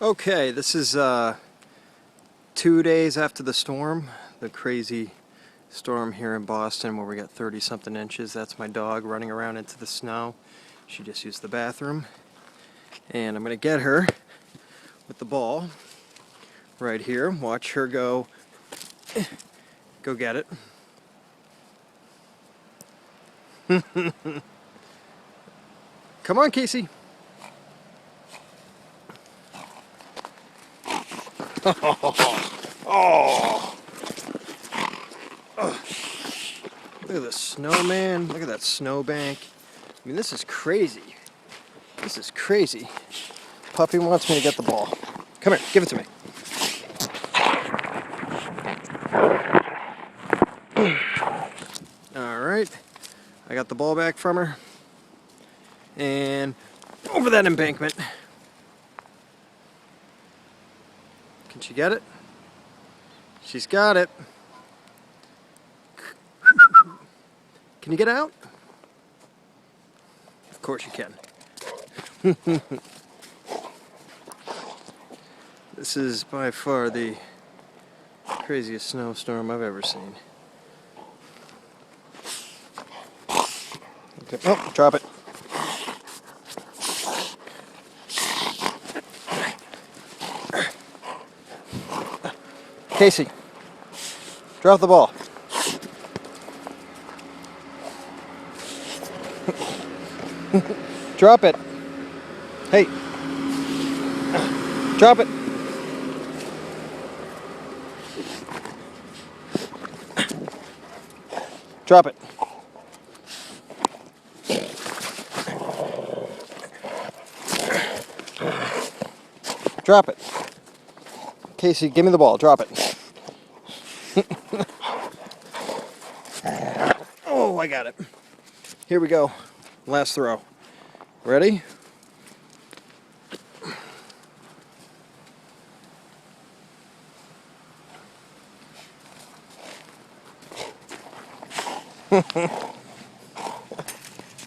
Okay, this is 2 days after the storm, the crazy storm here in Boston where we got 30-something inches. That's my dog running around into the snow. She just used the bathroom. And I'm going to get her with the ball right here. Watch her go get it. Come on, Casey. Oh. Look at the snowman. Look at that snowbank. I mean, this is crazy. This is crazy. Puppy wants me to get the ball. Come here, give it to me. All right, I got the ball back from her. And over that embankment. Can she get it? She's got it. Can you get out? Of course you can. This is by far the craziest snowstorm I've ever seen. Okay. Oh, drop it. Casey, drop the ball. Drop it. Hey. Drop it. Drop it. Drop it. Casey, give me the ball. Drop it. Oh, I got it. Here we go. Last throw. Ready?